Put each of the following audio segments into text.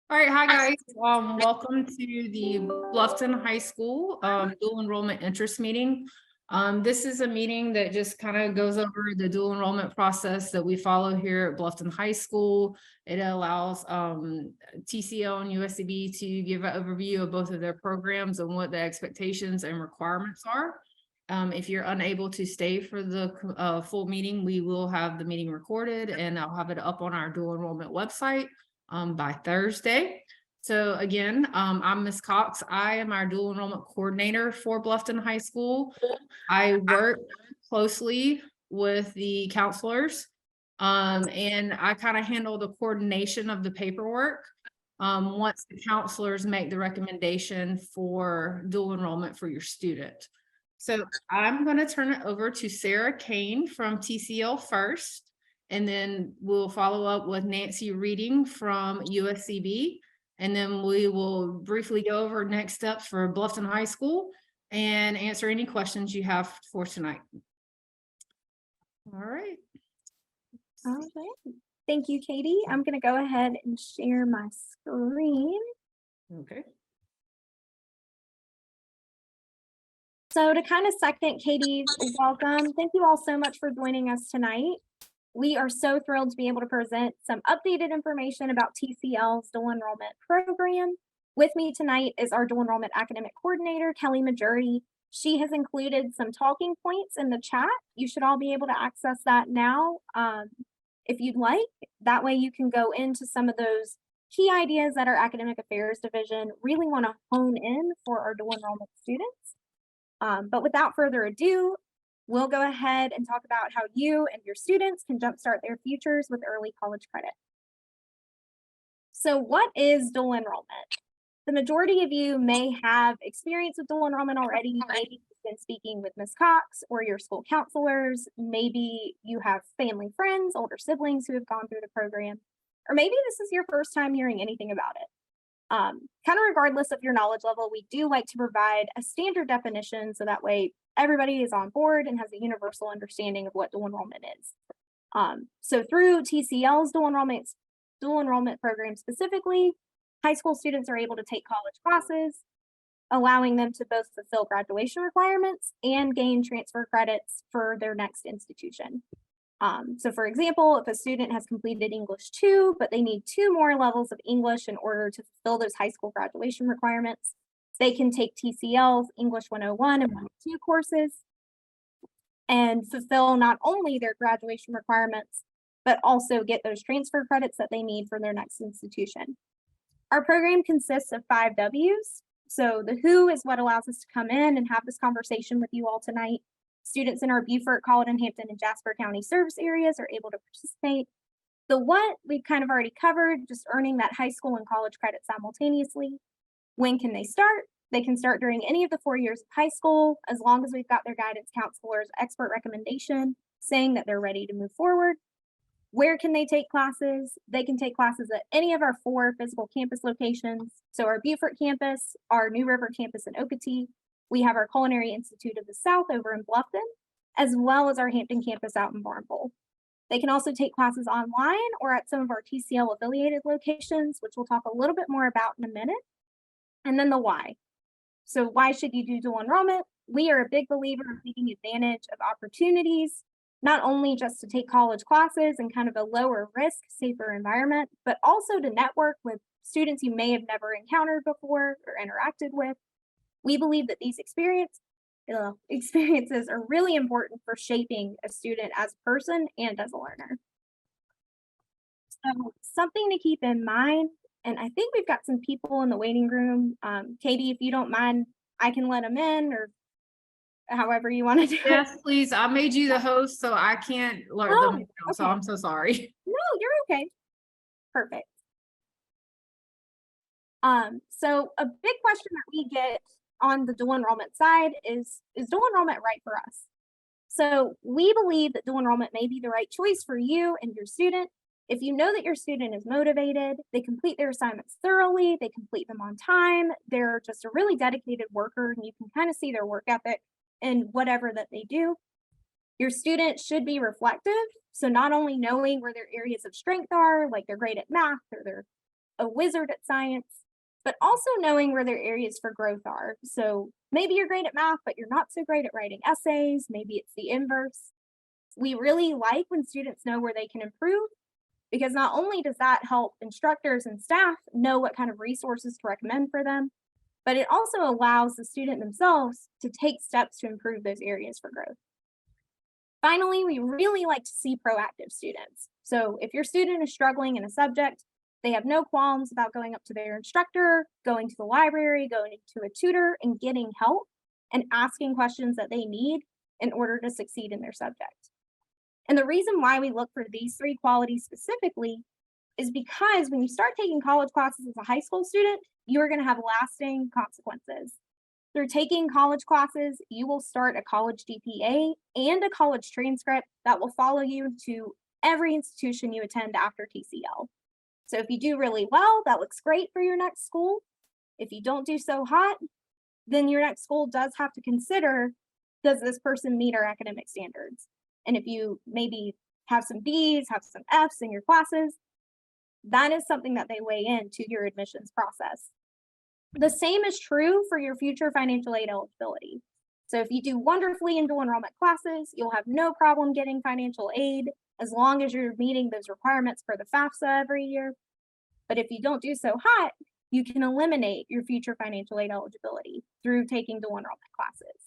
All right, hi guys. Welcome to the Bluffton High School dual enrollment interest meeting. This is a meeting that just kind of goes over the dual enrollment process that we follow here at Bluffton High School. It allows TCL and USCB to give an overview of both of their programs and what the expectations and requirements are. If you're unable to stay for the full meeting, we will have the meeting recorded and I'll have it up on our dual enrollment website by Thursday. So again, I'm Ms. Cox. I am our dual enrollment coordinator for Bluffton High School. I work closely with the counselors and I kind of handle the coordination of the paperwork once the counselors make the recommendation for dual enrollment for your student. So I'm going to turn it over to Sarah Kane from TCL first. And then we'll follow up with Nancy Reading from USCB. And then we will briefly go over next steps for Bluffton High School and answer any questions you have for tonight. All right. All right. Thank you, Katie. I'm going to go ahead and share my screen. Okay. So to kind of second Katie's welcome, thank you all so much for joining us tonight. We are so thrilled to be able to present some updated information about TCL's dual enrollment program. With me tonight is our dual enrollment academic coordinator, Kelly Majority. She has included some talking points in the chat. You should all be able to access that now if you'd like. That way you can go into some of those key ideas that our academic affairs division really want to hone in for our dual enrollment students. But without further ado, we'll go ahead and talk about how you and your students can jumpstart their futures with early college credit. So what is dual enrollment? The majority of you may have experience with dual enrollment already. Maybe you've been speaking with Ms. Cox or your school counselors. Maybe you have family friends, older siblings who have gone through the program, or maybe this is your first time hearing anything about it. Kind of regardless of your knowledge level, we do like to provide a standard definition so that way everybody is on board and has a universal understanding of what dual enrollment is. So through TCL's dual enrollment program specifically, high school students are able to take college classes, allowing them to both fulfill graduation requirements and gain transfer credits for their next institution. So for example, if a student has completed English 2, but they need 2 more levels of English in order to fulfill those high school graduation requirements, they can take TCL's English 101 and 102 courses and fulfill not only their graduation requirements, but also get those transfer credits that they need for their next institution. Our program consists of 5 W's. So the who is what allows us to come in and have this conversation with you all tonight. Students in our Beaufort, Colleton, Hampton, and Jasper County service areas are able to participate. The what we've kind of already covered, just earning that high school and college credit simultaneously. When can they start? They can start during any of the 4 years of high school, as long as we've got their guidance counselor's expert recommendation saying that they're ready to move forward. Where can they take classes? They can take classes at any of our 4 physical campus locations. So our Beaufort campus, our New River campus in Okatee, we have our Culinary Institute of the South over in Bluffton, as well as our Hampton campus out in Barnpool. They can also take classes online or at some of our TCL affiliated locations, which we'll talk a little bit more about in a minute. And then the why. So why should you do dual enrollment? We are a big believer in taking advantage of opportunities, not only just to take college classes in kind of a lower risk, safer environment, but also to network with students you may have never encountered before or interacted with. We believe that these experiences are really important for shaping a student as a person and as a learner. So something to keep in mind, and I think we've got some people in the waiting room. Katie, if you don't mind, I can let them in or however you want to do it. Yes, please. I made you the host, so I can't let them know. Okay. So I'm so sorry. No, you're okay. Perfect. So a big question that we get on the dual enrollment side is dual enrollment right for us? So we believe that dual enrollment may be the right choice for you and your student. If you know that your student is motivated, they complete their assignments thoroughly, they complete them on time, they're just a really dedicated worker, and you can kind of see their work ethic in whatever that they do. Your student should be reflective. So not only knowing where their areas of strength are, like they're great at math or they're a wizard at science, but also knowing where their areas for growth are. So maybe you're great at math, but you're not so great at writing essays. Maybe it's the inverse. We really like when students know where they can improve, because not only does that help instructors and staff know what kind of resources to recommend for them, but it also allows the student themselves to take steps to improve those areas for growth. Finally, we really like to see proactive students. So if your student is struggling in a subject, they have no qualms about going up to their instructor, going to the library, going to a tutor, and getting help and asking questions that they need in order to succeed in their subject. And the reason why we look for these three qualities specifically is because when you start taking college classes as a high school student, you are going to have lasting consequences. Through taking college classes, you will start a college GPA and a college transcript that will follow you to every institution you attend after TCL. So if you do really well, that looks great for your next school. If you don't do so hot, then your next school does have to consider, does this person meet our academic standards? And if you maybe have some B's, have some F's in your classes, that is something that they weigh into your admissions process. The same is true for your future financial aid eligibility. So if you do wonderfully in dual enrollment classes, you'll have no problem getting financial aid as long as you're meeting those requirements for the FAFSA every year. But if you don't do so hot, you can eliminate your future financial aid eligibility through taking dual enrollment classes.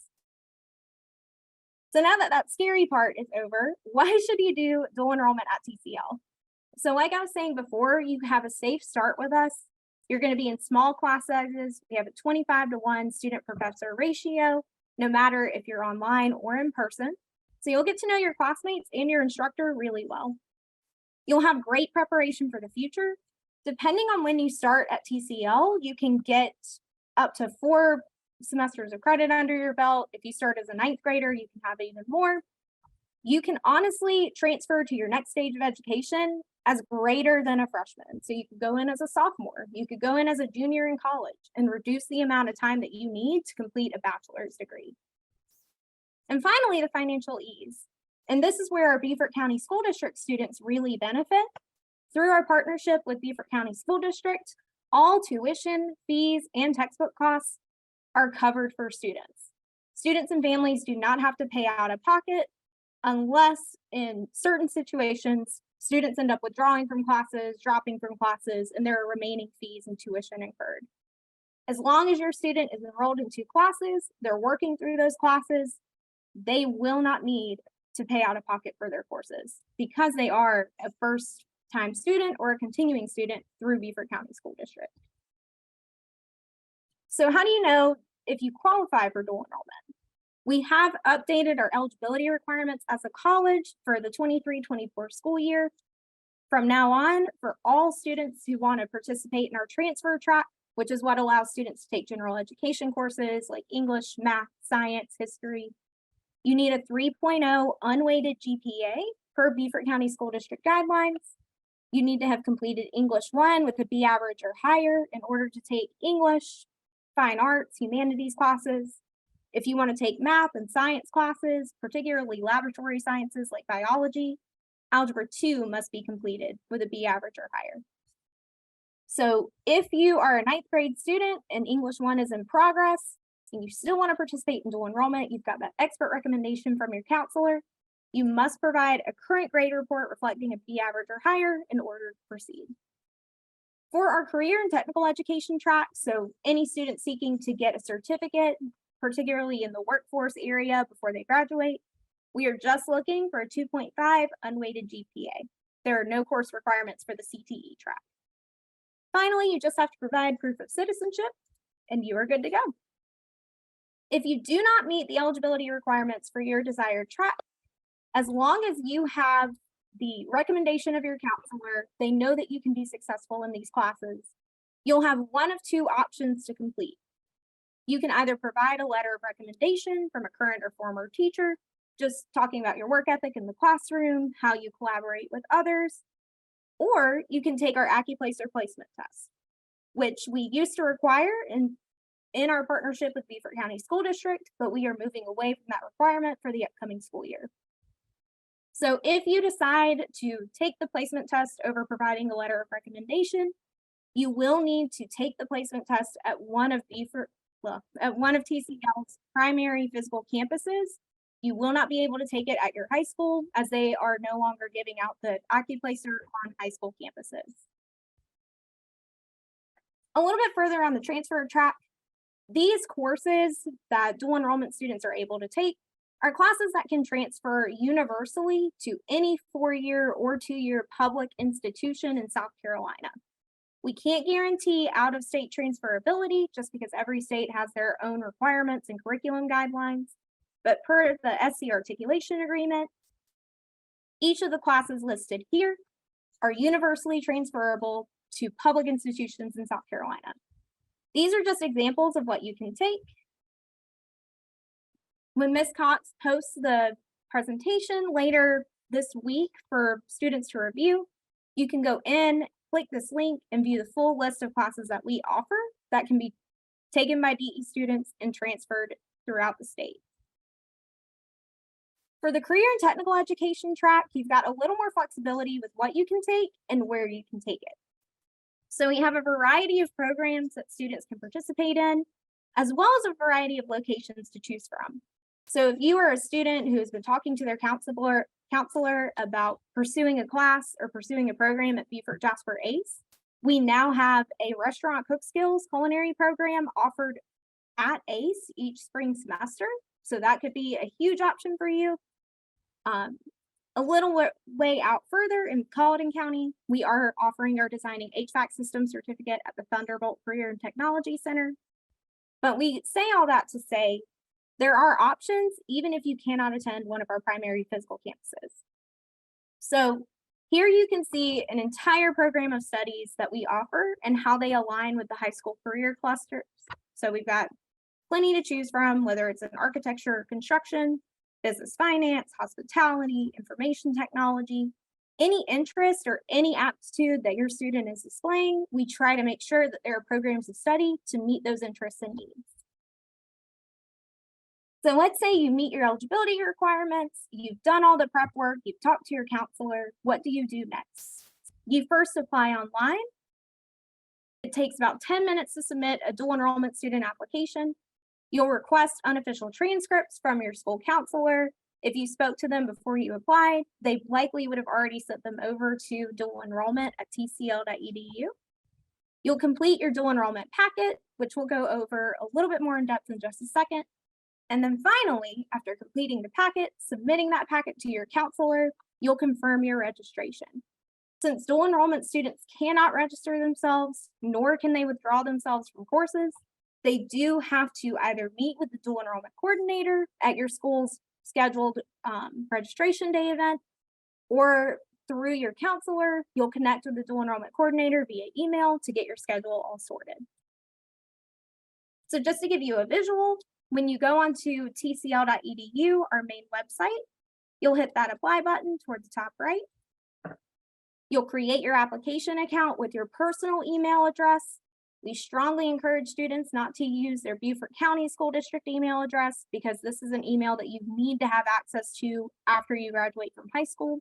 So now that that scary part is over, why should you do dual enrollment at TCL? So like I was saying before, you have a safe start with us. You're going to be in small class sizes. We have a 25-to-1 student professor ratio, no matter if you're online or in person. So you'll get to know your classmates and your instructor really well. You'll have great preparation for the future. Depending on when you start at TCL, you can get up to 4 semesters of credit under your belt. If you start as a 9th grader, you can have even more. You can honestly transfer to your next stage of education as greater than a freshman. So you could go in as a sophomore, you could go in as a junior in college and reduce the amount of time that you need to complete a bachelor's degree. And finally, the financial ease. And this is where our Beaufort County School District students really benefit. Through our partnership with Beaufort County School District, all tuition, fees, and textbook costs are covered for students. Students and families do not have to pay out of pocket unless in certain situations, students end up withdrawing from classes, dropping from classes, and there are remaining fees and tuition incurred. As long as your student is enrolled in 2 classes, they're working through those classes, they will not need to pay out of pocket for their courses because they are a first-time student or a continuing student through Beaufort County School District. So how do you know if you qualify for dual enrollment? We have updated our eligibility requirements as a college for the 23-24 school year. From now on, for all students who want to participate in our transfer track, which is what allows students to take general education courses like English, math, science, history, you need a 3.0 unweighted GPA per Beaufort County School District guidelines. You need to have completed English 1 with a B average or higher in order to take English, fine arts, humanities classes. If you want to take math and science classes, particularly laboratory sciences like biology, Algebra 2 must be completed with a B average or higher. So if you are a 9th grade student and English 1 is in progress, and you still want to participate in dual enrollment, you've got that expert recommendation from your counselor, you must provide a current grade report reflecting a B average or higher in order to proceed. For our career and technical education track, so any student seeking to get a certificate, particularly in the workforce area before they graduate, we are just looking for a 2.5 unweighted GPA. There are no course requirements for the CTE track. Finally, you just have to provide proof of citizenship and you are good to go. If you do not meet the eligibility requirements for your desired track, as long as you have the recommendation of your counselor, they know that you can be successful in these classes, you'll have one of 2 options to complete. You can either provide a letter of recommendation from a current or former teacher, just talking about your work ethic in the classroom, how you collaborate with others, or you can take our AccuPlacer placement test, which we used to require in our partnership with Beaufort County School District, but we are moving away from that requirement for the upcoming school year. So if you decide to take the placement test over providing a letter of recommendation, You will need to take the placement test at one of TCL's primary physical campuses. You will not be able to take it at your high school as they are no longer giving out the AccuPlacer on high school campuses. A little bit further on the transfer track, these courses that dual enrollment students are able to take are classes that can transfer universally to any 4-year or 2-year public institution in South Carolina. We can't guarantee out-of-state transferability just because every state has their own requirements and curriculum guidelines. But per the SC articulation agreement, each of the classes listed here are universally transferable to public institutions in South Carolina. These are just examples of what you can take. When Ms. Cox posts the presentation later this week for students to review, you can go in, click this link, and view the full list of classes that we offer that can be taken by DE students and transferred throughout the state. For the career and technical education track, you've got a little more flexibility with what you can take and where you can take it. So we have a variety of programs that students can participate in, as well as a variety of locations to choose from. So if you are a student who has been talking to their counselor about pursuing a class or pursuing a program at Beaufort Jasper ACE, we now have a restaurant cook skills culinary program offered at ACE each spring semester. So that could be a huge option for you. A little way out further in Colleton County, we are offering our Designing HVAC System certificate at the Thunderbolt Career and Technology Center. But we say all that to say, there are options even if you cannot attend one of our primary physical campuses. So here you can see an entire program of studies that we offer and how they align with the high school career clusters. So we've got plenty to choose from, whether it's in architecture or construction, business finance, hospitality, information technology, any interest or any aptitude that your student is displaying, we try to make sure that there are programs of study to meet those interests and needs. So let's say you meet your eligibility requirements, you've done all the prep work, you've talked to your counselor, what do you do next? You first apply online. It takes about 10 minutes to submit a dual enrollment student application. You'll request unofficial transcripts from your school counselor. If you spoke to them before you applied, they likely would have already sent them over to dual enrollment at tcl.edu. You'll complete your dual enrollment packet, which we'll go over a little bit more in depth in just a second. And then finally, after completing the packet, submitting that packet to your counselor, you'll confirm your registration. Since dual enrollment students cannot register themselves, nor can they withdraw themselves from courses, they do have to either meet with the dual enrollment coordinator at your school's scheduled registration day event, or through your counselor, you'll connect with the dual enrollment coordinator via email to get your schedule all sorted. So just to give you a visual, when you go onto tcl.edu, our main website, you'll hit that apply button towards the top right. You'll create your application account with your personal email address. We strongly encourage students not to use their Beaufort County School District email address because this is an email that you need to have access to after you graduate from high school.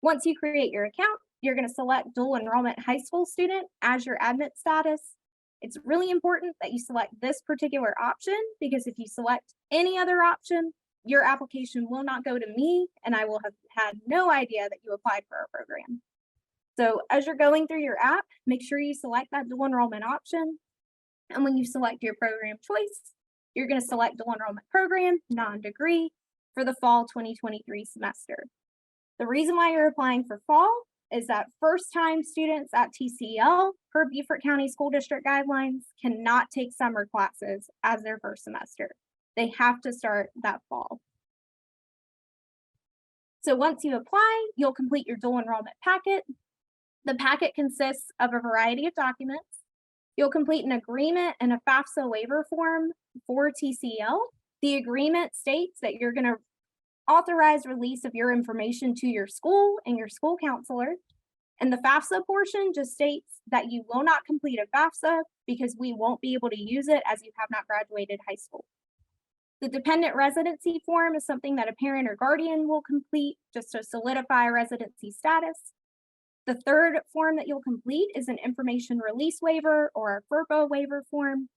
Once you create your account, you're going to select dual enrollment high school student as your admit status. It's really important that you select this particular option because if you select any other option, your application will not go to me and I will have had no idea that you applied for our program. So as you're going through your app, make sure you select that dual enrollment option. And when you select your program choice, you're going to select dual enrollment program, non-degree for the fall 2023 semester. The reason why you're applying for fall is that first-time students at TCL per Beaufort County School District guidelines cannot take summer classes as their first semester. They have to start that fall. So once you apply, you'll complete your dual enrollment packet. The packet consists of a variety of documents. You'll complete an agreement and a FAFSA waiver form for TCL. The agreement states that you're going to authorize release of your information to your school and your school counselor. And the FAFSA portion just states that you will not complete a FAFSA because we won't be able to use it as you have not graduated high school. The dependent residency form is something that a parent or guardian will complete just to solidify residency status. The third form that you'll complete is an information release waiver or a FERPA waiver form.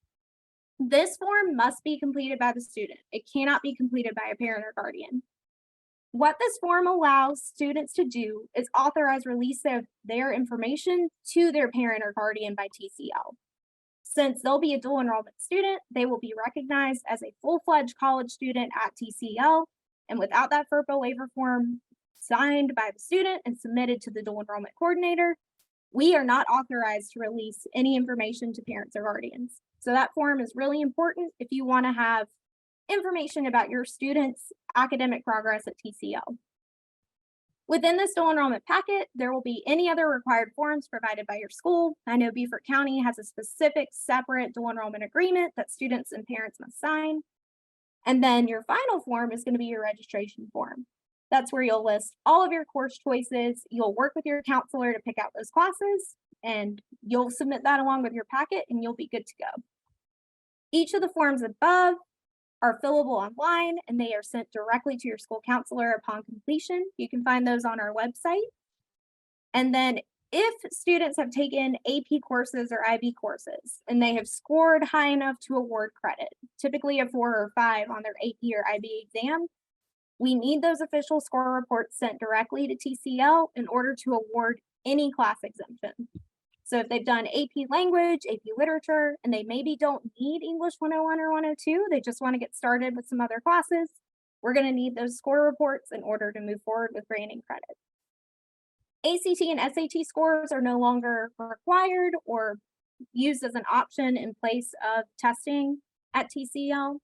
This form must be completed by the student. It cannot be completed by a parent or guardian. What this form allows students to do is authorize release of their information to their parent or guardian by TCL. Since they'll be a dual enrollment student, they will be recognized as a full-fledged college student at TCL. And without that FERPA waiver form signed by the student and submitted to the dual enrollment coordinator, we are not authorized to release any information to parents or guardians. So that form is really important if you want to have information about your students' academic progress at TCL. Within this dual enrollment packet, there will be any other required forms provided by your school. I know Beaufort County has a specific separate dual enrollment agreement that students and parents must sign. And then your final form is going to be your registration form. That's where you'll list all of your course choices. You'll work with your counselor to pick out those classes, and you'll submit that along with your packet, and you'll be good to go. Each of the forms above are fillable online, and they are sent directly to your school counselor upon completion. You can find those on our website. And then if students have taken AP courses or IB courses and they have scored high enough to award credit, typically a 4 or 5 on their AP or IB exam, we need those official score reports sent directly to TCL in order to award any class exemption. So if they've done AP language, AP literature, and they maybe don't need English 101 or 102, they just want to get started with some other classes, we're going to need those score reports in order to move forward with granting credit. ACT and SAT scores are no longer required or used as an option in place of testing at TCL.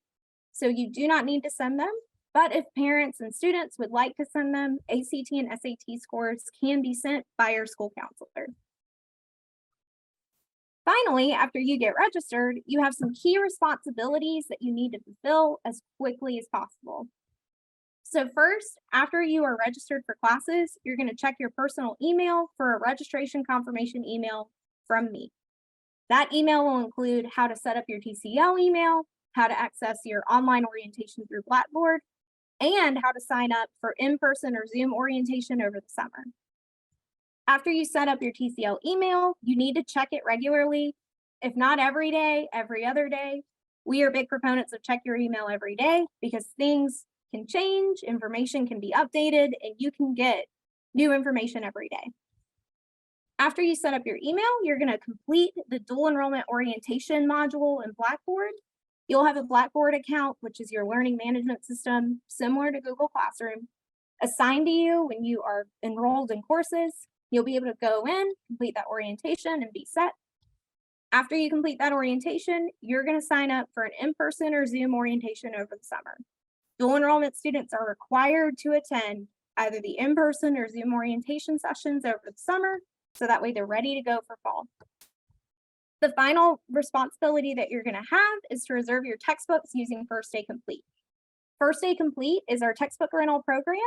So you do not need to send them, but if parents and students would like to send them, ACT and SAT scores can be sent by your school counselor. Finally, after you get registered, you have some key responsibilities that you need to fulfill as quickly as possible. So first, after you are registered for classes, you're going to check your personal email for a registration confirmation email from me. That email will include how to set up your TCL email, how to access your online orientation through Blackboard, and how to sign up for in-person or Zoom orientation over the summer. After you set up your TCL email, you need to check it regularly. If not every day, every other day. We are big proponents of check your email every day because things can change, information can be updated, and you can get new information every day. After you set up your email, you're going to complete the dual enrollment orientation module in Blackboard. You'll have a Blackboard account, which is your learning management system, similar to Google Classroom, assigned to you when you are enrolled in courses. You'll be able to go in, complete that orientation, and be set. After you complete that orientation, you're going to sign up for an in-person or Zoom orientation over the summer. Dual enrollment students are required to attend either the in-person or Zoom orientation sessions over the summer, so that way they're ready to go for fall. The final responsibility that you're going to have is to reserve your textbooks using First Day Complete. First Day Complete is our textbook rental program.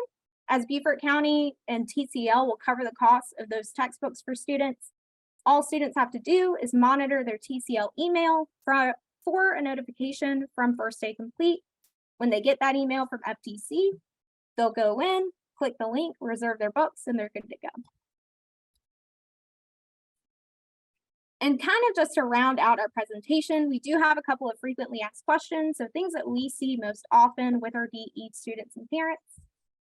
As Beaufort County and TCL will cover the cost of those textbooks for students, all students have to do is monitor their TCL email for a notification from First Day Complete. When they get that email from FTC, they'll go in, click the link, reserve their books, and they're good to go. And kind of just to round out our presentation, we do have a couple of frequently asked questions, so things that we see most often with our DE students and parents.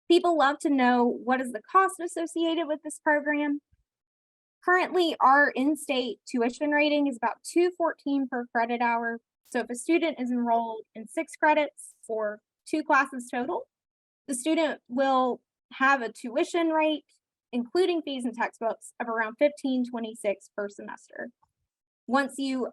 People love to know, what is the cost associated with this program? Currently, our in-state tuition rating is about $214 per credit hour. So if a student is enrolled in 6 credits for 2 classes total, the student will have a tuition rate, including fees and textbooks, of around $15.26 per semester. Once you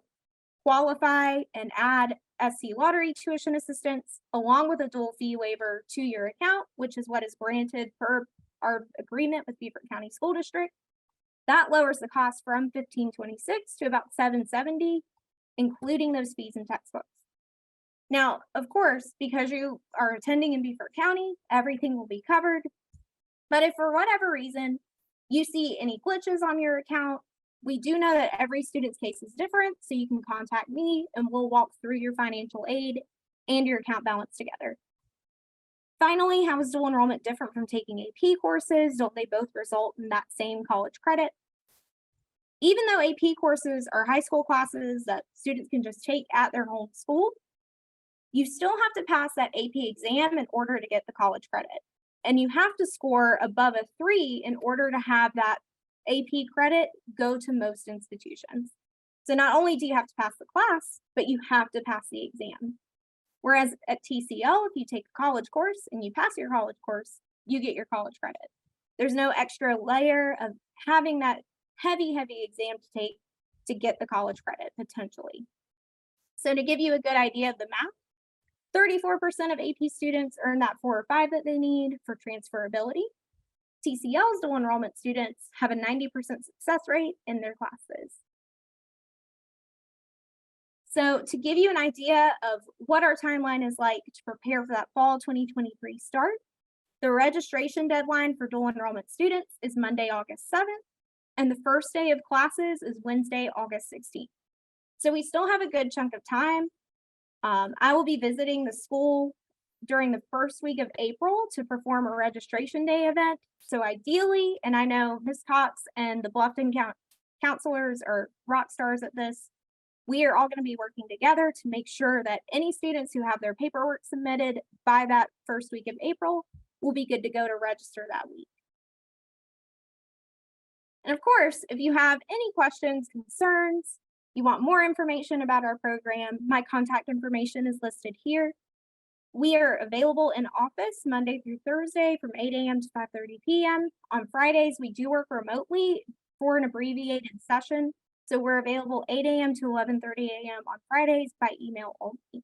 qualify and add SC Lottery tuition assistance along with a dual fee waiver to your account, which is what is granted per our agreement with Beaufort County School District, that lowers the cost from $15.26 to about $7.70, including those fees and textbooks. Now, of course, because you are attending in Beaufort County, everything will be covered. But if for whatever reason you see any glitches on your account, we do know that every student's case is different, so you can contact me and we'll walk through your financial aid and your account balance together. Finally, how is dual enrollment different from taking AP courses? Don't they both result in that same college credit? Even though AP courses are high school classes that students can just take at their home school, you still have to pass that AP exam in order to get the college credit. And you have to score above a 3 in order to have that AP credit go to most institutions. So not only do you have to pass the class, but you have to pass the exam. Whereas at TCL, if you take a college course and you pass your college course, you get your college credit. There's no extra layer of having that heavy exam to take to get the college credit potentially. So to give you a good idea of the math, 34% of AP students earn that 4 or 5 that they need for transferability. TCL's dual enrollment students have a 90% success rate in their classes. So to give you an idea of what our timeline is like to prepare for that fall 2023 start, the registration deadline for dual enrollment students is Monday, August 7th, and the first day of classes is Wednesday, August 16th. So we still have a good chunk of time. I will be visiting the school during the first week of April to perform a registration day event. So ideally, and I know Ms. Cox and the Bluffton counselors are rock stars at this, we are all going to be working together to make sure that any students who have their paperwork submitted by that first week of April will be good to go to register that week. And of course, if you have any questions, concerns, you want more information about our program, my contact information is listed here. We are available in office Monday through Thursday from 8 a.m. to 5:30 p.m. On Fridays, we do work remotely for an abbreviated session. So we're available 8 a.m. to 11:30 a.m. on Fridays by email only.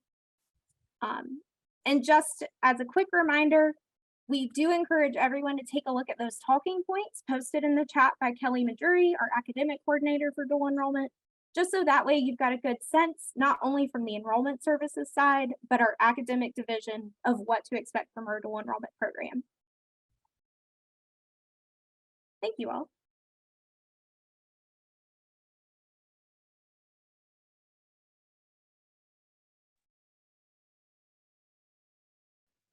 And just as a quick reminder, we do encourage everyone to take a look at those talking points posted in the chat by Kelly Majuri, our academic coordinator for dual enrollment, just so that way you've got a good sense, not only from the enrollment services side, but our academic division of what to expect from our dual enrollment program. Thank you all.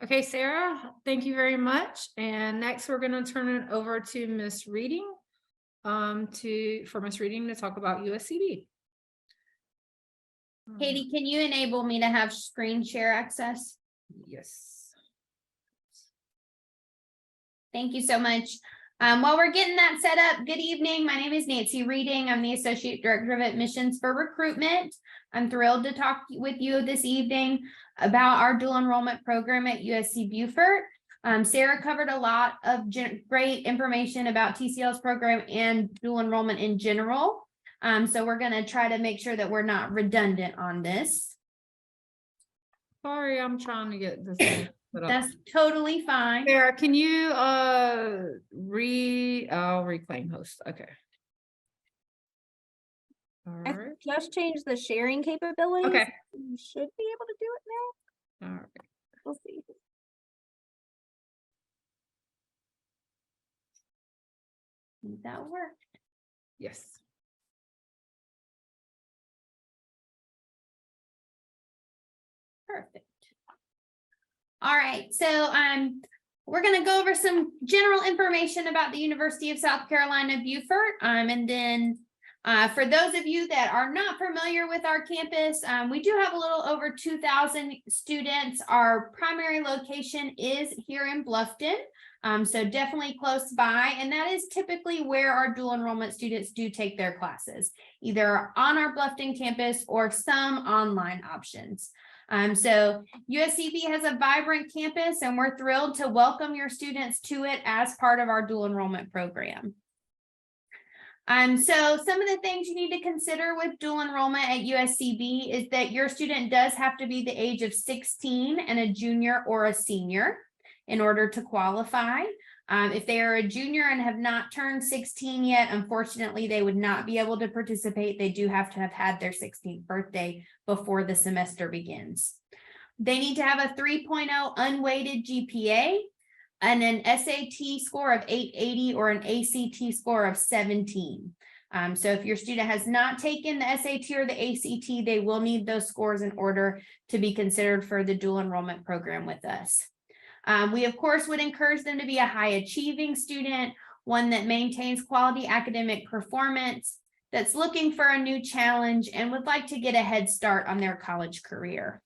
Okay, Sarah, thank you very much. And next we're going to turn it over to Miss Reading for Miss Reading to talk about USCB. Katie, can you enable me to have screen share access? Yes. Thank you so much. While we're getting that set up, good evening. My name is Nancy Reading. I'm the Associate Director of Admissions for Recruitment. I'm thrilled to talk with you this evening about our dual enrollment program at USC Beaufort. Sarah covered a lot of great information about TCL's program and dual enrollment in general. So we're going to try to make sure that we're not redundant on this. Sorry, I'm trying to get this. That's totally fine. Sarah, can you reclaim host? Okay. All I right. just changed the sharing capabilities. Okay. You should be able to do it now. All right. We'll see. That worked. Yes. Perfect. All right, so we're going to go over some general information about the University of South Carolina Beaufort, and then for those of you that are not familiar with our campus, we do have a little over 2,000 students. Our primary location is here in Bluffton, so definitely close by, and that is typically where our dual enrollment students do take their classes, either on our Bluffton campus or some online options. So USCB has a vibrant campus, and we're thrilled to welcome your students to it as part of our dual enrollment program. So some of the things you need to consider with dual enrollment at USCB is that your student does have to be the age of 16 and a junior or a senior in order to qualify. If they are a junior and have not turned 16 yet, unfortunately, they would not be able to participate. They do have to have had their 16th birthday before the semester begins. They need to have a 3.0 unweighted GPA and an SAT score of 880 or an ACT score of 17. So if your student has not taken the SAT or the ACT, they will need those scores in order to be considered for the dual enrollment program with us. We, of course, would encourage them to be a high achieving student, one that maintains quality academic performance, that's looking for a new challenge, and would like to get a head start on their college career.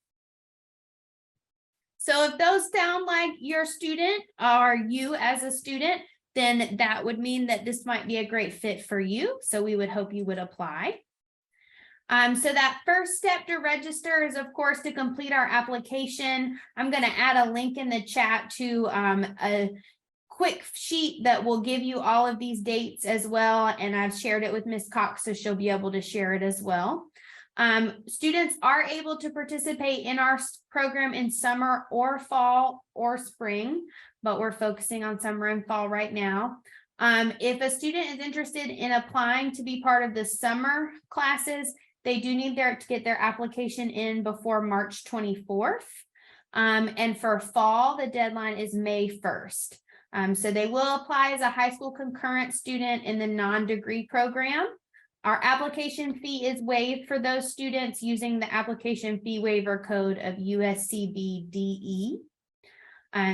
So if those sound like your student or you as a student, then that would mean that this might be a great fit for you. So we would hope you would apply. So that first step to register is, of course, to complete our application. I'm going to add a link in the chat to a quick sheet that will give you all of these dates as well. And I've shared it with Ms. Cox, so she'll be able to share it as well. Students are able to participate in our program in summer or fall or spring, but we're focusing on summer and fall right now. If a student is interested in applying to be part of the summer classes, they do need to get their application in before March 24th. And for fall, the deadline is May 1st. So they will apply as a high school concurrent student in the non-degree program. Our application fee is waived for those students using the application fee waiver code of USCBDE.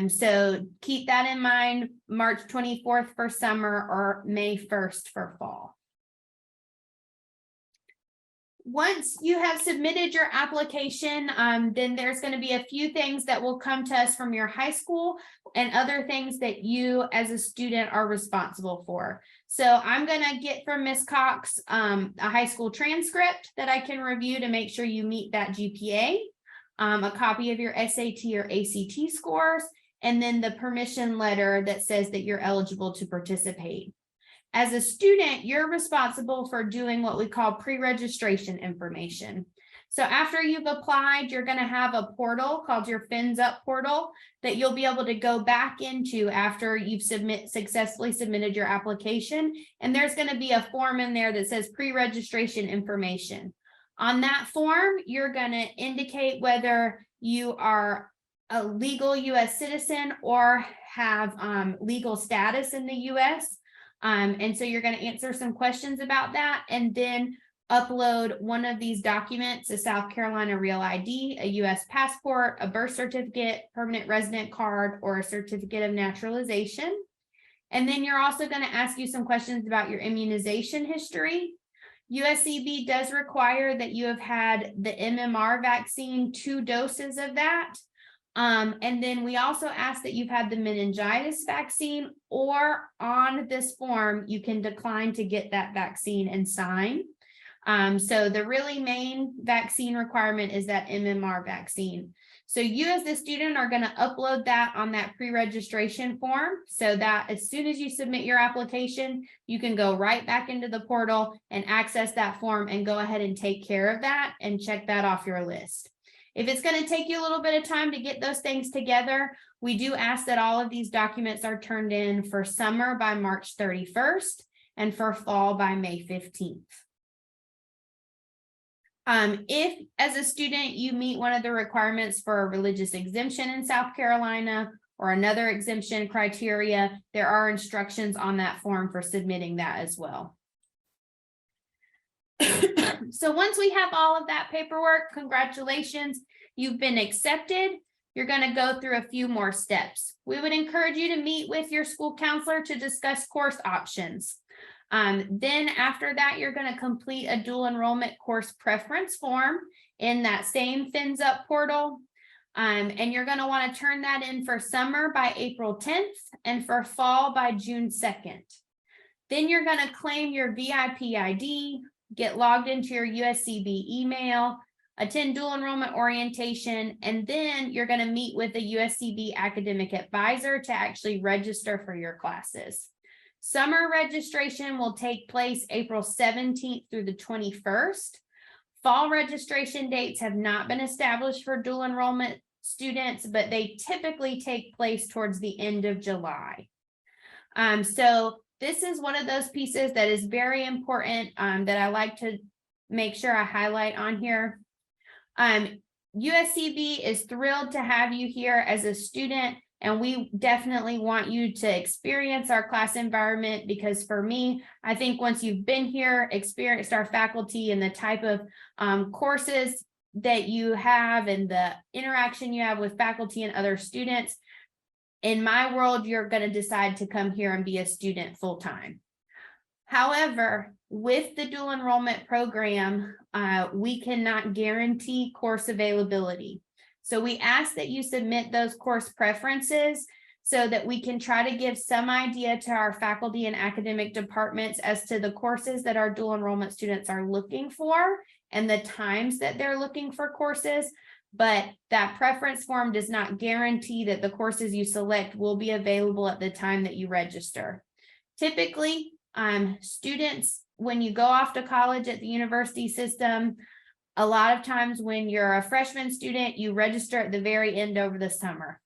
So keep that in mind, March 24th for summer or May 1st for fall. Once you have submitted your application, then there's going to be a few things that will come to us from your high school and other things that you as a student are responsible for. So I'm going to get from Ms. Cox a high school transcript that I can review to make sure you meet that GPA, a copy of your SAT or ACT scores, and then the permission letter that says that you're eligible to participate. As a student, you're responsible for doing what we call pre-registration information. So after you've applied, you're going to have a portal called your Fins Up portal that you'll be able to go back into after you've successfully submitted your application. And there's going to be a form in there that says pre-registration information. On that form, you're going to indicate whether you are a legal U.S. citizen or have legal status in the U.S. And so you're going to answer some questions about that and then upload one of these documents, a South Carolina Real ID, a U.S. passport, a birth certificate, permanent resident card, or a certificate of naturalization. And then you're also going to ask you some questions about your immunization history. USCB does require that you have had the MMR vaccine, 2 doses of that. And then we also ask that you've had the meningitis vaccine, or on this form, you can decline to get that vaccine and sign. So the really main vaccine requirement is that MMR vaccine. So you as the student are going to upload that on that pre-registration form so that as soon as you submit your application, you can go right back into the portal and access that form and go ahead and take care of that and check that off your list. If it's going to take you a little bit of time to get those things together, we do ask that all of these documents are turned in for summer by March 31st and for fall by May 15th. If as a student you meet one of the requirements for a religious exemption in South Carolina or another exemption criteria, there are instructions on that form for submitting that as well. So once we have all of that paperwork, congratulations, you've been accepted. You're going to go through a few more steps. We would encourage you to meet with your school counselor to discuss course options. Then after that, you're going to complete a dual enrollment course preference form in that same Fins Up portal. And you're going to want to turn that in for summer by April 10th and for fall by June 2nd. Then you're going to claim your VIP ID, get logged into your USCB email, attend dual enrollment orientation, and then you're going to meet with a USCB academic advisor to actually register for your classes. Summer registration will take place April 17th through the 21st. Fall registration dates have not been established for dual enrollment students, but they typically take place towards the end of July. So this is one of those pieces that is very important that I like to make sure I highlight on here. USCB is thrilled to have you here as a student, and we definitely want you to experience our class environment because for me, I think once you've been here, experienced our faculty and the type of courses that you have and the interaction you have with faculty and other students, in my world, you're going to decide to come here and be a student full-time. However, with the dual enrollment program, we cannot guarantee course availability. So we ask that you submit those course preferences so that we can try to give some idea to our faculty and academic departments as to the courses that our dual enrollment students are looking for and the times that they're looking for courses. But that preference form does not guarantee that the courses you select will be available at the time that you register. Typically, students, when you go off to college at the university system, a lot of times when you're a freshman student, you register at the very end over the summer.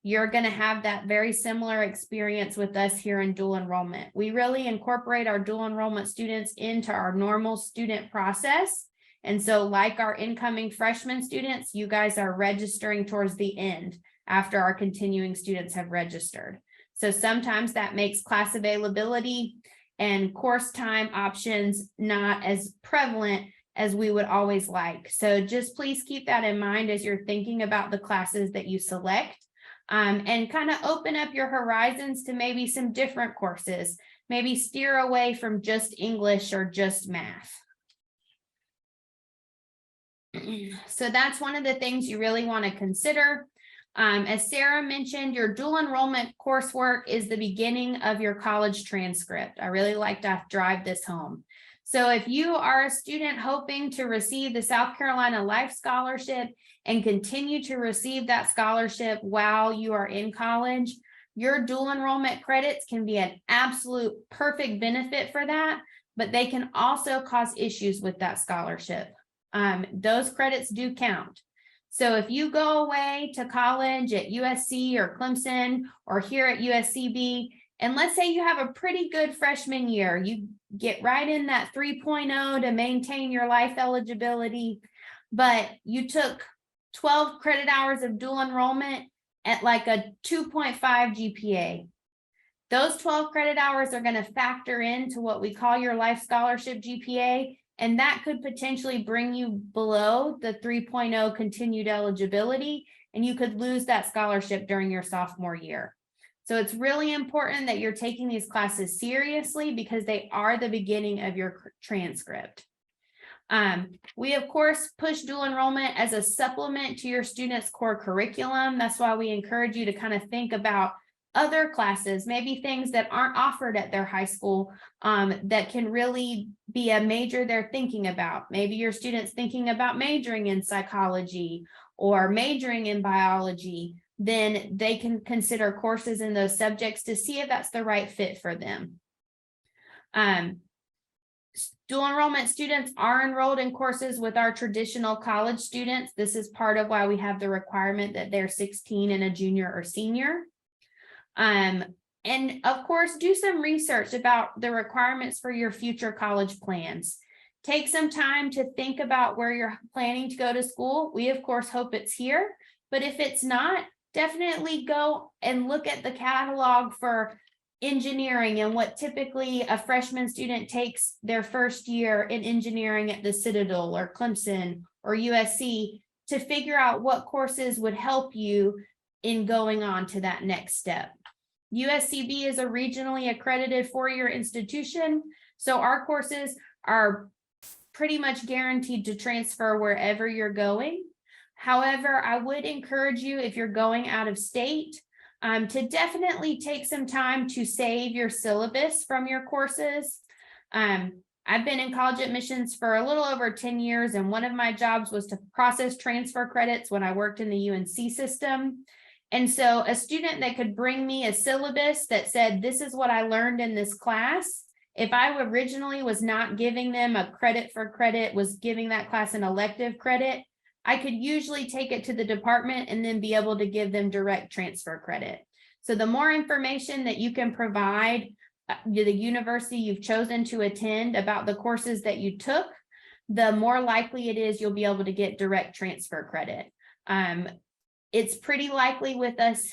You're going to have that very similar experience with us here in dual enrollment. We really incorporate our dual enrollment students into our normal student process. And so like our incoming freshman students, you guys are registering towards the end after our continuing students have registered. So sometimes that makes class availability and course time options not as prevalent as we would always like. So just please keep that in mind as you're thinking about the classes that you select, and kind of open up your horizons to maybe some different courses, maybe steer away from just English or just math. So that's one of the things you really want to consider. As Sarah mentioned, your dual enrollment coursework is the beginning of your college transcript. I really like to drive this home. So if you are a student hoping to receive the South Carolina Life Scholarship and continue to receive that scholarship while you are in college, your dual enrollment credits can be an absolute perfect benefit for that, but they can also cause issues with that scholarship. Those credits do count. So if you go away to college at USC or Clemson or here at USCB, and let's say you have a pretty good freshman year, you get right in that 3.0 to maintain your life eligibility, but you took 12 credit hours of dual enrollment at like a 2.5 GPA. Those 12 credit hours are going to factor into what we call your life scholarship GPA. And that could potentially bring you below the 3.0 continued eligibility, and you could lose that scholarship during your sophomore year. So it's really important that you're taking these classes seriously because they are the beginning of your transcript. We, of course, push dual enrollment as a supplement to your students' core curriculum. That's why we encourage you to kind of think about other classes, maybe things that aren't offered at their high school, that can really be a major they're thinking about. Maybe your students thinking about majoring in psychology or majoring in biology, then they can consider courses in those subjects to see if that's the right fit for them. Dual enrollment students are enrolled in courses with our traditional college students. This is part of why we have the requirement that they're 16 and a junior or senior. And of course, do some research about the requirements for your future college plans. Take some time to think about where you're planning to go to school. We, of course, hope it's here, but if it's not, definitely go and look at the catalog for engineering and what typically a freshman student takes their first year in engineering at the Citadel or Clemson or USC to figure out what courses would help you in going on to that next step. USCB is a regionally accredited four-year institution, so our courses are pretty much guaranteed to transfer wherever you're going. However, I would encourage you, if you're going out of state, to definitely take some time to save your syllabus from your courses. I've been in college admissions for a little over 10 years, and one of my jobs was to process transfer credits when I worked in the UNC system. And so a student that could bring me a syllabus that said, this is what I learned in this class, if I originally was not giving them a credit for credit, was giving that class an elective credit, I could usually take it to the department and then be able to give them direct transfer credit. So the more information that you can provide the university you've chosen to attend about the courses that you took, the more likely it is you'll be able to get direct transfer credit. It's pretty likely with us,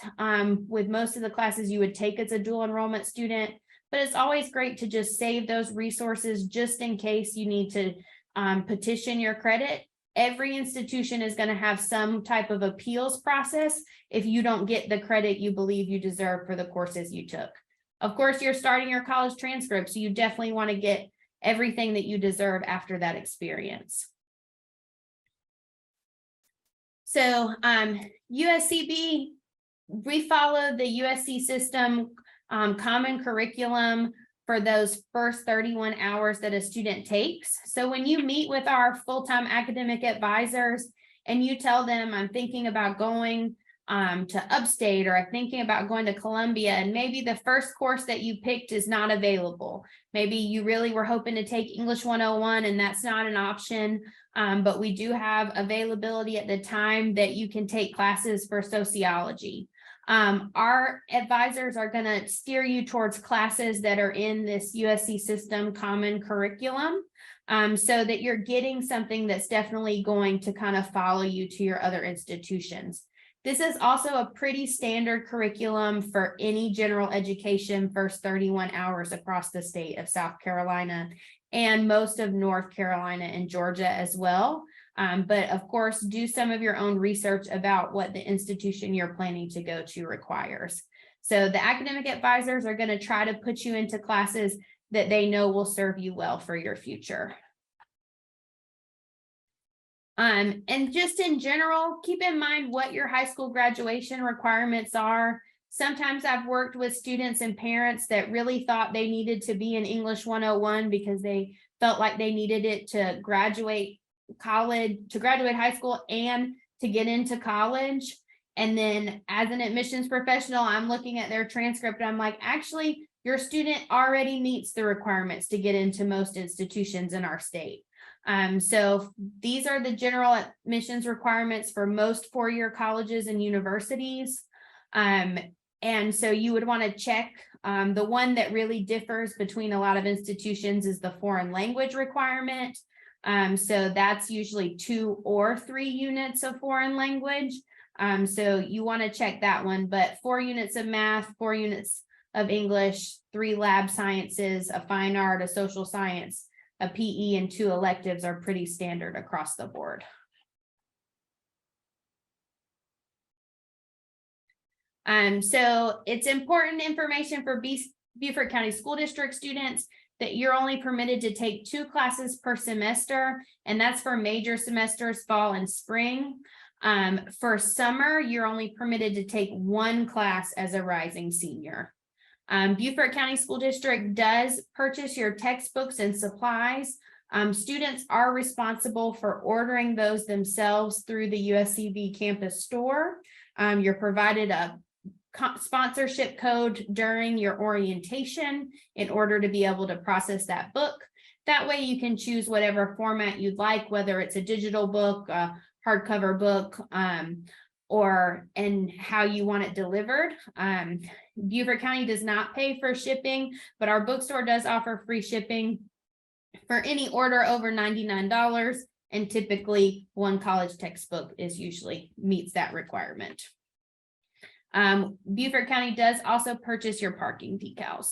with most of the classes you would take as a dual enrollment student, but it's always great to just save those resources just in case you need to petition your credit. every institution is going to have some type of appeals process if you don't get the credit you believe you deserve for the courses you took. Of course, you're starting your college transcript, so you definitely want to get everything that you deserve after that experience. So USCB, we follow the USC system common curriculum for those first 31 hours that a student takes. So when you meet with our full-time academic advisors and you tell them, I'm thinking about going to upstate, or I'm thinking about going to Columbia, and maybe the first course that you picked is not available. Maybe you really were hoping to take English 101 and that's not an option, but we do have availability at the time that you can take classes for sociology. Our advisors are going to steer you towards classes that are in this USC system common curriculum, so that you're getting something that's definitely going to kind of follow you to your other institutions. This is also a pretty standard curriculum for any general education first 31 hours across the state of South Carolina and most of North Carolina and Georgia as well. But of course, do some of your own research about what the institution you're planning to go to requires. So the academic advisors are going to try to put you into classes that they know will serve you well for your future. And just in general, keep in mind what your high school graduation requirements are. Sometimes I've worked with students and parents that really thought they needed to be in English 101 because they felt like they needed it to graduate college, to graduate high school and to get into college. And then as an admissions professional, I'm looking at their transcript and I'm like, actually, your student already meets the requirements to get into most institutions in our state. So these are the general admissions requirements for most four-year colleges and universities. And so you would want to check, the one that really differs between a lot of institutions is the foreign language requirement. So that's usually 2 or 3 units of foreign language. So you want to check that one, but 4 units of math, 4 units of English, 3 lab sciences, a fine art, a social science, a PE, and 2 electives are pretty standard across the board. So it's important information for Beaufort County School District students that you're only permitted to take 2 classes per semester, and that's for major semesters, fall and spring. For summer, you're only permitted to take 1 class as a rising senior. Beaufort County School District does purchase your textbooks and supplies. Students are responsible for ordering those themselves through the USCB campus store. You're provided a sponsorship code during your orientation in order to be able to process that book. That way you can choose whatever format you'd like, whether it's a digital book, a hardcover book, and how you want it delivered. Beaufort County does not pay for shipping, but our bookstore does offer free shipping for any order over $99, and typically 1 college textbook usually meets that requirement. Beaufort County does also purchase your parking decals.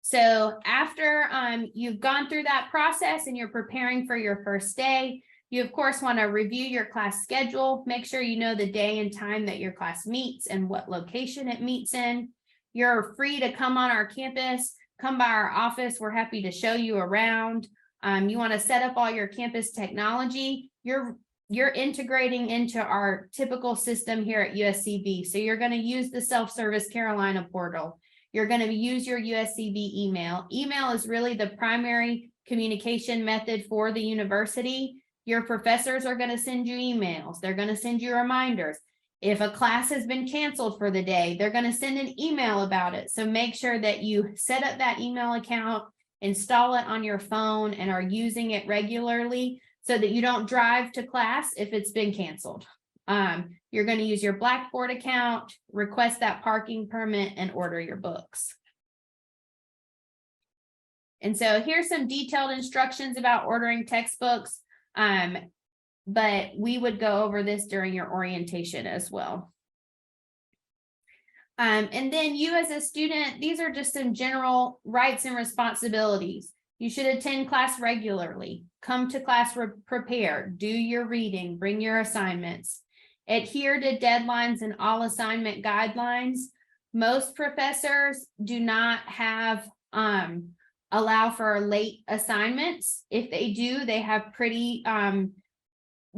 So after you've gone through that process and you're preparing for your first day, you of course want to review your class schedule, make sure you know the day and time that your class meets and what location it meets in. You're free to come on our campus, come by our office. We're happy to show you around. You want to set up all your campus technology. You're integrating into our typical system here at USCB. So you're going to use the self-service Carolina portal. You're going to use your USCB email. Email is really the primary communication method for the university. Your professors are going to send you emails. They're going to send you reminders. If a class has been canceled for the day, they're going to send an email about it. So make sure that you set up that email account, install it on your phone, and are using it regularly so that you don't drive to class if it's been canceled. You're going to use your Blackboard account, request that parking permit, and order your books. And so here's some detailed instructions about ordering textbooks, but we would go over this during your orientation as well. And then you as a student, these are just some general rights and responsibilities. You should attend class regularly, come to class prepared, do your reading, bring your assignments, adhere to deadlines and all assignment guidelines. Most professors do not have, allow for late assignments. If they do, they have pretty,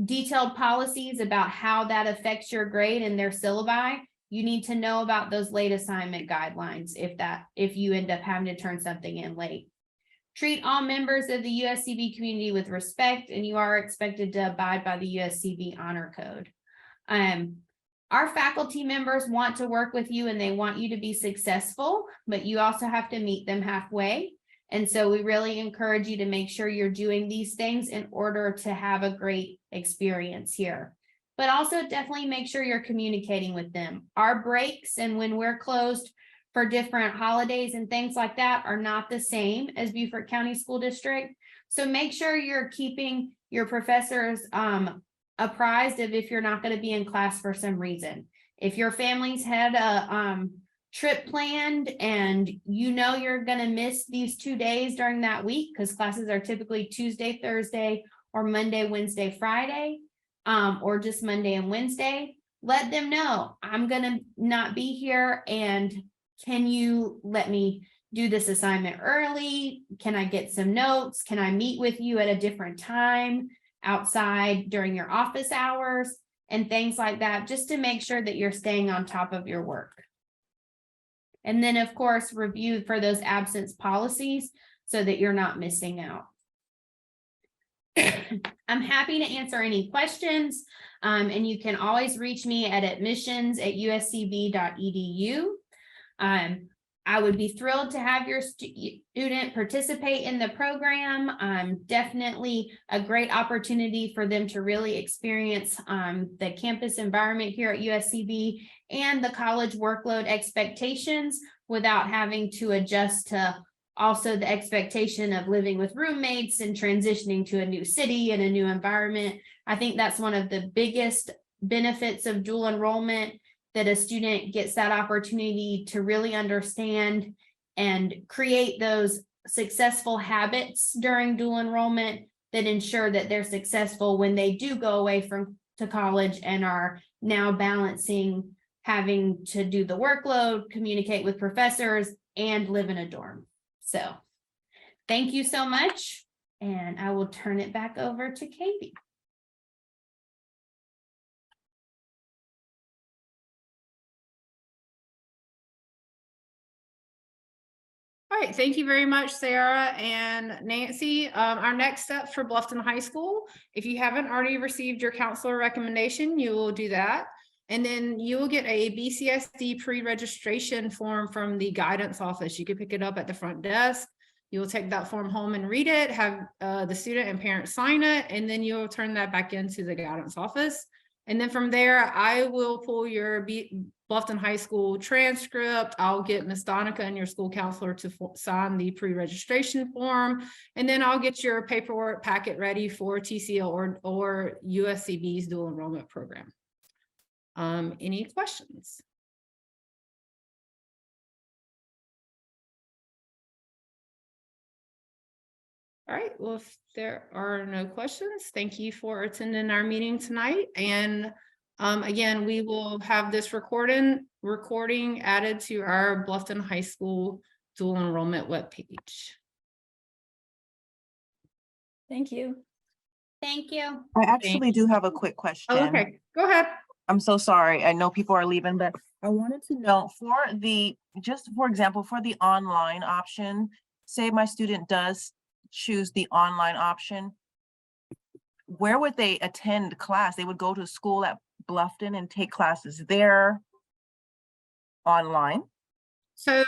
detailed policies about how that affects your grade and their syllabi. You need to know about those late assignment guidelines if you end up having to turn something in late. Treat all members of the USCB community with respect, and you are expected to abide by the USCB honor code. Our faculty members want to work with you and they want you to be successful, but you also have to meet them halfway. And so we really encourage you to make sure you're doing these things in order to have a great experience here. But also definitely make sure you're communicating with them. Our breaks and when we're closed for different holidays and things like that are not the same as Beaufort County School District. So make sure you're keeping your professors apprised of if you're not going to be in class for some reason. If your family's had a trip planned and you know you're going to miss these 2 days during that week, because classes are typically Tuesday, Thursday, or Monday, Wednesday, Friday, or just Monday and Wednesday, let them know I'm going to not be here, and can you let me do this assignment early? Can I get some notes? Can I meet with you at a different time outside during your office hours and things like that, just to make sure that you're staying on top of your work. And then, of course, review for those absence policies so that you're not missing out. I'm happy to answer any questions, and you can always reach me at admissions@uscb.edu. I would be thrilled to have your student participate in the program. Definitely a great opportunity for them to really experience the campus environment here at USCB and the college workload expectations without having to adjust to also the expectation of living with roommates and transitioning to a new city and a new environment. I think that's one of the biggest benefits of dual enrollment, that a student gets that opportunity to really understand and create those successful habits during dual enrollment that ensure that they're successful when they do go away to college and are now balancing having to do the workload, communicate with professors, and live in a dorm. So thank you so much, and I will turn it back over to Katie. All right, thank you very much, Sarah and Nancy. Our next step for Bluffton High School, if you haven't already received your counselor recommendation, you will do that. And then you will get a BCSD pre-registration form from the guidance office. You can pick it up at the front desk. You will take that form home and read it, have the student and parents sign it, and then you'll turn that back into the guidance office. And then from there, I will pull your Bluffton High School transcript. I'll get Ms. Donica and your school counselor to sign the pre-registration form. And then I'll get your paperwork packet ready for TCL or USCB's dual enrollment program. Any questions? All right, well, if there are no questions, thank you for attending our meeting tonight. And again, we will have this recording added to our Bluffton High School dual enrollment webpage. Thank you. Thank you. I actually do have a quick question. Oh, okay, go ahead. I'm so sorry. I know people are leaving, but I wanted to know just for example, for the online option, say my student does choose the online option, where would they attend class? They would go to school at Bluffton and take classes there online? So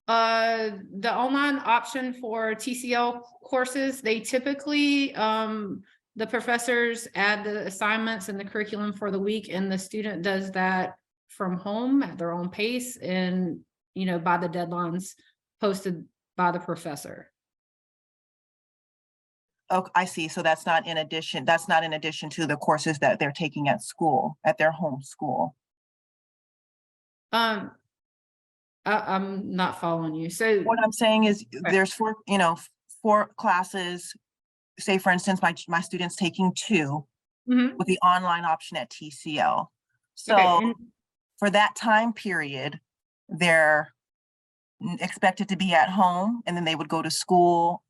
the online option for TCL courses, they typically, the professors add the assignments and the curriculum for the week, and the student does that from home at their own pace and, by the deadlines posted by the professor. Oh, I see. So that's not in addition to the courses that they're taking at school, at their home school. I'm not following you. So What I'm saying is Right. there's four classes say for instance, my student's taking 2 Mhm. with the online option at TCL. So Okay, and for that time period, they're expected to be at home, and then they would go to school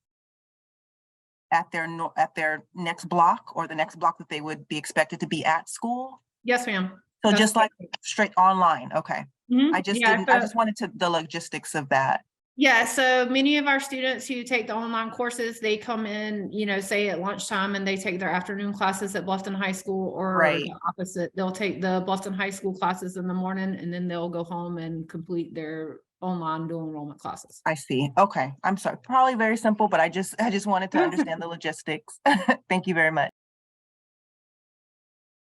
at their next block, or the next block that they would be expected to be at school. yes, ma'am. So That's just like correct. straight online, okay. Mhm. I just Yeah, didn't, I so- just wanted to, the logistics of that. Yeah, so many of our students who take the online courses, they come in, say at lunchtime and they take their afternoon classes at Bluffton High School, or Right. the opposite. They'll take the Bluffton High School classes in the morning and then they'll go home and complete their online dual enrollment classes. I see. Okay. I'm sorry. Probably very simple, but I just wanted to understand the logistics. Thank you very much.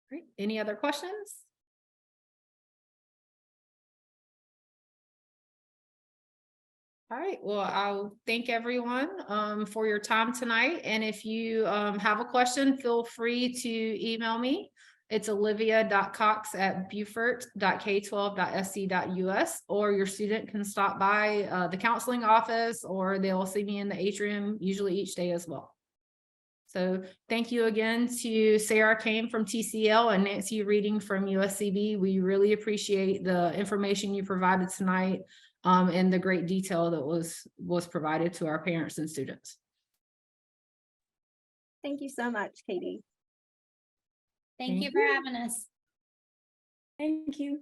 Great. Any other questions? All right, well, I'll thank everyone for your time tonight. And if you have a question, feel free to email me. It's olivia.cox@beaufort.k12.sc.us, or your student can stop by the counseling office, or they'll see me in the atrium usually each day as well. So thank you again to Sarah Kane from TCL and Nancy Reading from USCB. We really appreciate the information you provided tonight. And the great detail that was provided to our parents and students. Thank you so much, Katie. Thank you for having us. Thank you.